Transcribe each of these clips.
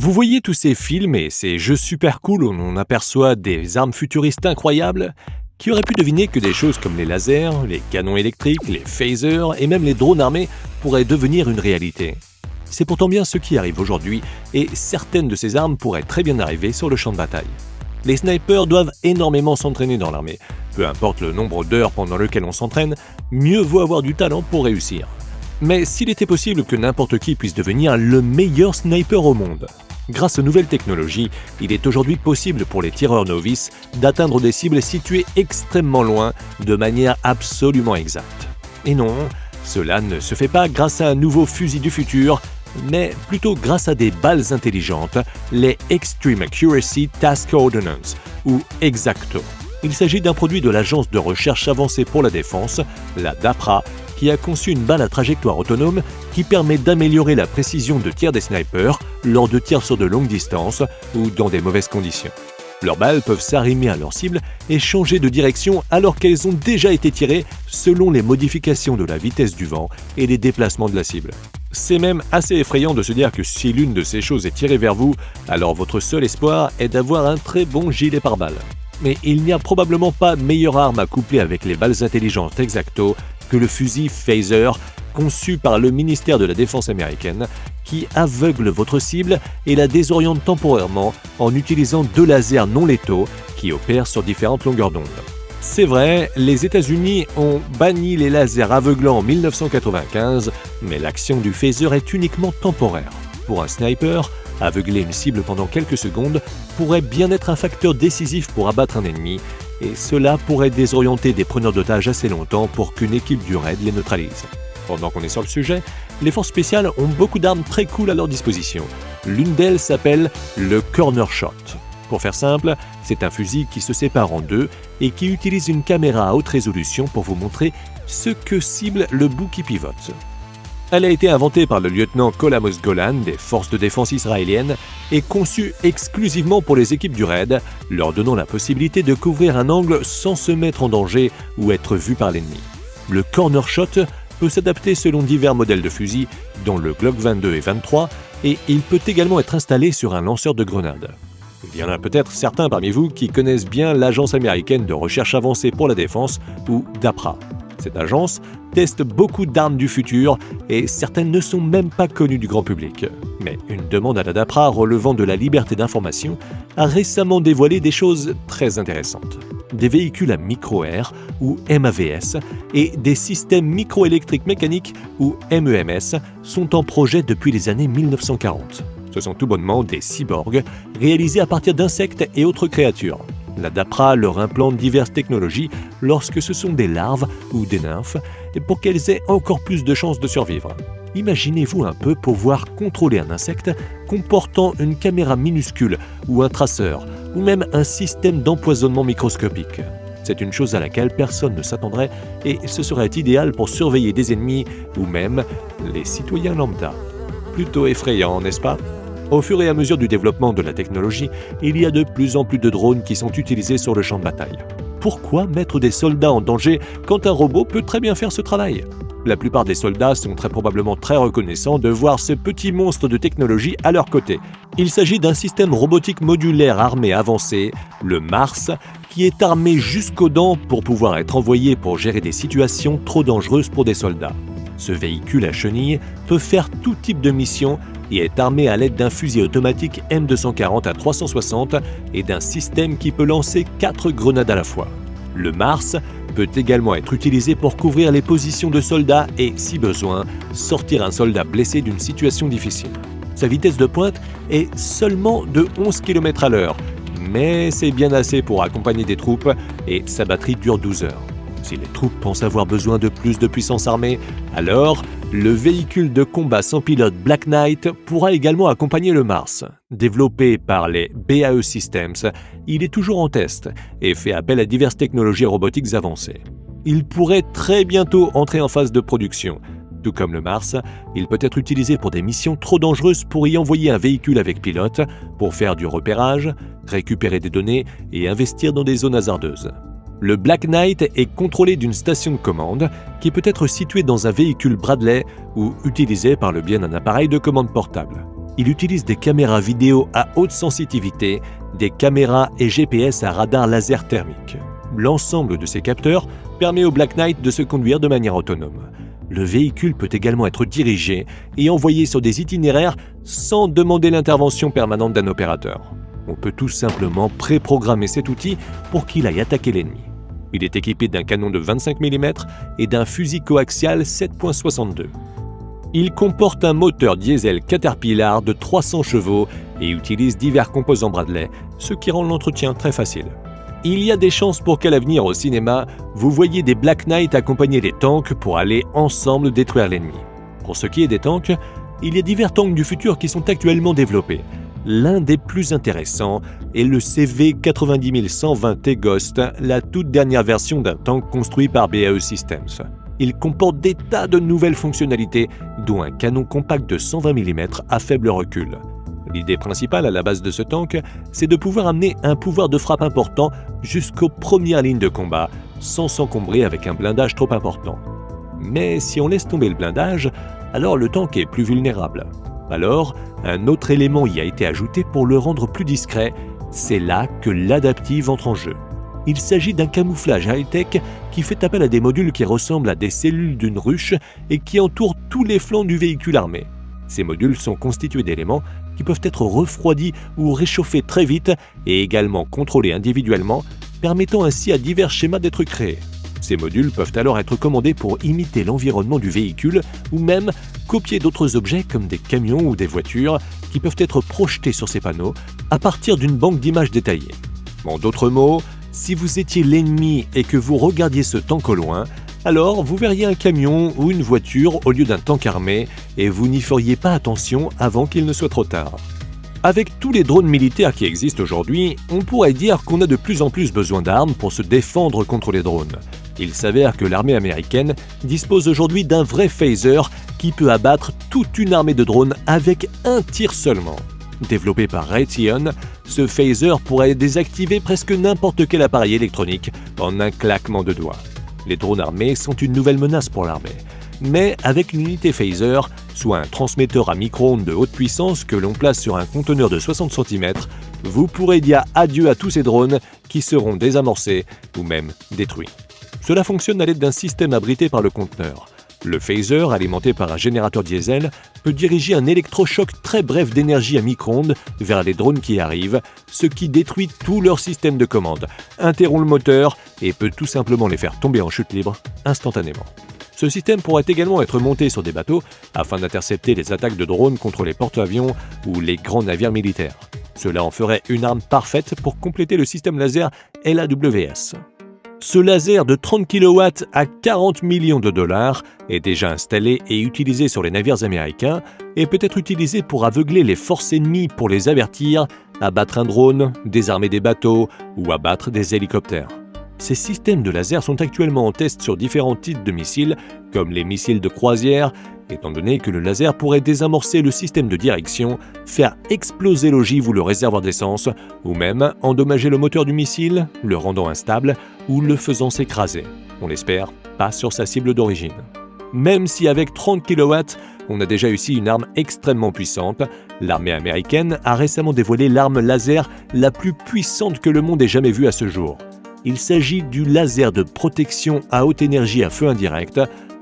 Vous voyez tous ces films et ces jeux super cool où on aperçoit des armes futuristes incroyables? Qui aurait pu deviner que des choses comme les lasers, les canons électriques, les phasers et même les drones armés pourraient devenir une réalité? C'est pourtant bien ce qui arrive aujourd'hui et certaines de ces armes pourraient très bien arriver sur le champ de bataille. Les snipers doivent énormément s'entraîner dans l'armée. Peu importe le nombre d'heures pendant lequel on s'entraîne, mieux vaut avoir du talent pour réussir. Mais s'il était possible que n'importe qui puisse devenir le meilleur sniper au monde? Grâce aux nouvelles technologies, il est aujourd'hui possible pour les tireurs novices d'atteindre des cibles situées extrêmement loin de manière absolument exacte. Et non, cela ne se fait pas grâce à un nouveau fusil du futur, mais plutôt grâce à des balles intelligentes, les Extreme Accuracy Task Ordnance, ou Exacto. Il s'agit d'un produit de l'Agence de recherche avancée pour la défense, la DAPRA, qui a conçu une balle à trajectoire autonome qui permet d'améliorer la précision de tir des snipers lors de tirs sur de longues distances ou dans des mauvaises conditions. Leurs balles peuvent s'arrimer à leur cible et changer de direction alors qu'elles ont déjà été tirées selon les modifications de la vitesse du vent et les déplacements de la cible. C'est même assez effrayant de se dire que si l'une de ces choses est tirée vers vous, alors votre seul espoir est d'avoir un très bon gilet pare-balles. Mais il n'y a probablement pas meilleure arme à coupler avec les balles intelligentes Exacto que le fusil Phaser, conçu par le ministère de la Défense américaine, qui aveugle votre cible et la désoriente temporairement en utilisant deux lasers non létaux qui opèrent sur différentes longueurs d'onde. C'est vrai, les États-Unis ont banni les lasers aveuglants en 1995, mais l'action du Phaser est uniquement temporaire. Pour un sniper, aveugler une cible pendant quelques secondes pourrait bien être un facteur décisif pour abattre un ennemi, et cela pourrait désorienter des preneurs d'otages assez longtemps pour qu'une équipe du raid les neutralise. Pendant qu'on est sur le sujet, les forces spéciales ont beaucoup d'armes très cool à leur disposition. L'une d'elles s'appelle le Corner Shot. Pour faire simple, c'est un fusil qui se sépare en deux et qui utilise une caméra à haute résolution pour vous montrer ce que cible le bout qui pivote. Elle a été inventée par le lieutenant Col Amos Golan des forces de défense israéliennes et conçue exclusivement pour les équipes du raid, leur donnant la possibilité de couvrir un angle sans se mettre en danger ou être vu par l'ennemi. Le Corner Shot peut s'adapter selon divers modèles de fusils, dont le Glock 22 et 23, et il peut également être installé sur un lanceur de grenades. Il y en a peut-être certains parmi vous qui connaissent bien l'Agence américaine de recherche avancée pour la défense, ou DAPRA. Cette agence teste beaucoup d'armes du futur et certaines ne sont même pas connues du grand public. Mais une demande à la DAPRA relevant de la liberté d'information a récemment dévoilé des choses très intéressantes. Des véhicules à micro-air, ou MAVS, et des systèmes microélectriques mécaniques, ou MEMS, sont en projet depuis les années 1940. Ce sont tout bonnement des cyborgs réalisés à partir d'insectes et autres créatures. La DAPRA leur implante diverses technologies lorsque ce sont des larves ou des nymphes pour qu'elles aient encore plus de chances de survivre. Imaginez-vous un peu pouvoir contrôler un insecte comportant une caméra minuscule ou un traceur ou même un système d'empoisonnement microscopique. C'est une chose à laquelle personne ne s'attendrait et ce serait idéal pour surveiller des ennemis ou même les citoyens lambda. Plutôt effrayant, n'est-ce pas ? Au fur et à mesure du développement de la technologie, il y a de plus en plus de drones qui sont utilisés sur le champ de bataille. Pourquoi mettre des soldats en danger quand un robot peut très bien faire ce travail? La plupart des soldats sont très probablement très reconnaissants de voir ce petit monstre de technologie à leur côté. Il s'agit d'un système robotique modulaire armé avancé, le Mars, qui est armé jusqu'aux dents pour pouvoir être envoyé pour gérer des situations trop dangereuses pour des soldats. Ce véhicule à chenilles peut faire tout type de mission et est armé à l'aide d'un fusil automatique M240 à 360 et d'un système qui peut lancer 4 grenades à la fois. Le Mars peut également être utilisé pour couvrir les positions de soldats et, si besoin, sortir un soldat blessé d'une situation difficile. Sa vitesse de pointe est seulement de 11 km/h, mais c'est bien assez pour accompagner des troupes et sa batterie dure 12 heures. Si les troupes pensent avoir besoin de plus de puissance armée, alors le véhicule de combat sans pilote Black Knight pourra également accompagner le Mars. Développé par les BAE Systems, il est toujours en test et fait appel à diverses technologies robotiques avancées. Il pourrait très bientôt entrer en phase de production. Tout comme le Mars, il peut être utilisé pour des missions trop dangereuses pour y envoyer un véhicule avec pilote, pour faire du repérage, récupérer des données et investir dans des zones hasardeuses. Le Black Knight est contrôlé d'une station de commande qui peut être située dans un véhicule Bradley ou utilisé par le biais d'un appareil de commande portable. Il utilise des caméras vidéo à haute sensitivité, des caméras et GPS à radar laser thermique. L'ensemble de ces capteurs permet au Black Knight de se conduire de manière autonome. Le véhicule peut également être dirigé et envoyé sur des itinéraires sans demander l'intervention permanente d'un opérateur. On peut tout simplement préprogrammer cet outil pour qu'il aille attaquer l'ennemi. Il est équipé d'un canon de 25 mm et d'un fusil coaxial 7.62. Il comporte un moteur diesel Caterpillar de 300 chevaux et utilise divers composants Bradley, ce qui rend l'entretien très facile. Il y a des chances pour qu'à l'avenir au cinéma, vous voyez des Black Knight accompagner des tanks pour aller ensemble détruire l'ennemi. Pour ce qui est des tanks, il y a divers tanks du futur qui sont actuellement développés. L'un des plus intéressants est le CV90120T Ghost, la toute dernière version d'un tank construit par BAE Systems. Il comporte des tas de nouvelles fonctionnalités, dont un canon compact de 120 mm à faible recul. L'idée principale à la base de ce tank, c'est de pouvoir amener un pouvoir de frappe important jusqu'aux premières lignes de combat, sans s'encombrer avec un blindage trop important. Mais si on laisse tomber le blindage, alors le tank est plus vulnérable. Alors, un autre élément y a été ajouté pour le rendre plus discret, c'est là que l'adaptive entre en jeu. Il s'agit d'un camouflage high-tech qui fait appel à des modules qui ressemblent à des cellules d'une ruche et qui entourent tous les flancs du véhicule armé. Ces modules sont constitués d'éléments qui peuvent être refroidis ou réchauffés très vite et également contrôlés individuellement, permettant ainsi à divers schémas d'être créés. Ces modules peuvent alors être commandés pour imiter l'environnement du véhicule ou même copier d'autres objets comme des camions ou des voitures qui peuvent être projetés sur ces panneaux à partir d'une banque d'images détaillée. En d'autres mots, si vous étiez l'ennemi et que vous regardiez ce tank au loin, alors vous verriez un camion ou une voiture au lieu d'un tank armé et vous n'y feriez pas attention avant qu'il ne soit trop tard. Avec tous les drones militaires qui existent aujourd'hui, on pourrait dire qu'on a de plus en plus besoin d'armes pour se défendre contre les drones. Il s'avère que l'armée américaine dispose aujourd'hui d'un vrai phaser qui peut abattre toute une armée de drones avec un tir seulement. Développé par Raytheon, ce phaser pourrait désactiver presque n'importe quel appareil électronique en un claquement de doigts. Les drones armés sont une nouvelle menace pour l'armée. Mais avec une unité phaser, soit un transmetteur à micro-ondes de haute puissance que l'on place sur un conteneur de 60 cm, vous pourrez dire adieu à tous ces drones qui seront désamorcés ou même détruits. Cela fonctionne à l'aide d'un système abrité par le conteneur. Le phaser, alimenté par un générateur diesel, peut diriger un électrochoc très bref d'énergie à micro-ondes vers les drones qui arrivent, ce qui détruit tout leur système de commande, interrompt le moteur et peut tout simplement les faire tomber en chute libre instantanément. Ce système pourrait également être monté sur des bateaux afin d'intercepter les attaques de drones contre les porte-avions ou les grands navires militaires. Cela en ferait une arme parfaite pour compléter le système laser LAWS. Ce laser de 30 kW à 40 millions de dollars est déjà installé et utilisé sur les navires américains et peut être utilisé pour aveugler les forces ennemies pour les avertir, abattre un drone, désarmer des bateaux ou abattre des hélicoptères. Ces systèmes de laser sont actuellement en test sur différents types de missiles, comme les missiles de croisière, étant donné que le laser pourrait désamorcer le système de direction, faire exploser l'ogive ou le réservoir d'essence, ou même endommager le moteur du missile, le rendant instable ou le faisant s'écraser. On l'espère, pas sur sa cible d'origine. Même si avec 30 kW, on a déjà réussi une arme extrêmement puissante, l'armée américaine a récemment dévoilé l'arme laser la plus puissante que le monde ait jamais vue à ce jour. Il s'agit du laser de protection à haute énergie à feu indirect,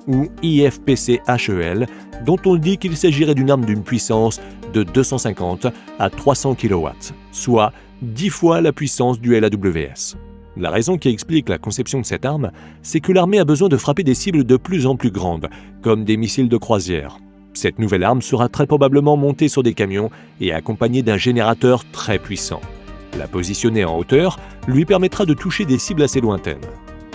ou IFPC-HEL, dont on dit qu'il s'agirait d'une arme d'une puissance de 250 à 300 kW, soit 10 fois la puissance du LAWS. La raison qui explique la conception de cette arme, c'est que l'armée a besoin de frapper des cibles de plus en plus grandes, comme des missiles de croisière. Cette nouvelle arme sera très probablement montée sur des camions et accompagnée d'un générateur très puissant. La positionner en hauteur lui permettra de toucher des cibles assez lointaines.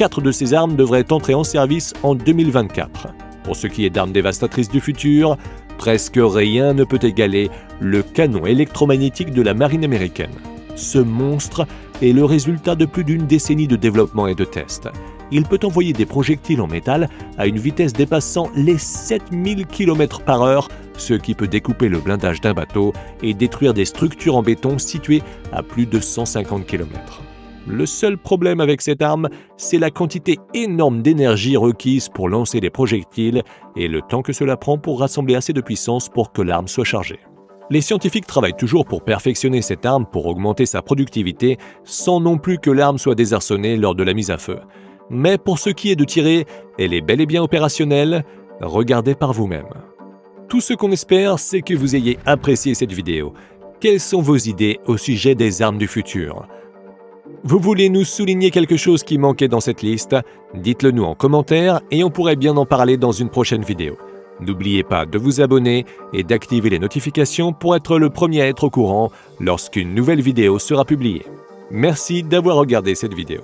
4 de ces armes devraient entrer en service en 2024. Pour ce qui est d'armes dévastatrices du futur, presque rien ne peut égaler le canon électromagnétique de la marine américaine. Ce monstre est le résultat de plus d'une décennie de développement et de tests. Il peut envoyer des projectiles en métal à une vitesse dépassant les 7000 km/h, ce qui peut découper le blindage d'un bateau et détruire des structures en béton situées à plus de 150 km. Le seul problème avec cette arme, c'est la quantité énorme d'énergie requise pour lancer les projectiles et le temps que cela prend pour rassembler assez de puissance pour que l'arme soit chargée. Les scientifiques travaillent toujours pour perfectionner cette arme pour augmenter sa productivité sans non plus que l'arme soit désarçonnée lors de la mise à feu. Mais pour ce qui est de tirer, elle est bel et bien opérationnelle, regardez par vous-même. Tout ce qu'on espère, c'est que vous ayez apprécié cette vidéo. Quelles sont vos idées au sujet des armes du futur ? Vous voulez nous souligner quelque chose qui manquait dans cette liste? Dites-le nous en commentaire et on pourrait bien en parler dans une prochaine vidéo. N'oubliez pas de vous abonner et d'activer les notifications pour être le premier à être au courant lorsqu'une nouvelle vidéo sera publiée. Merci d'avoir regardé cette vidéo.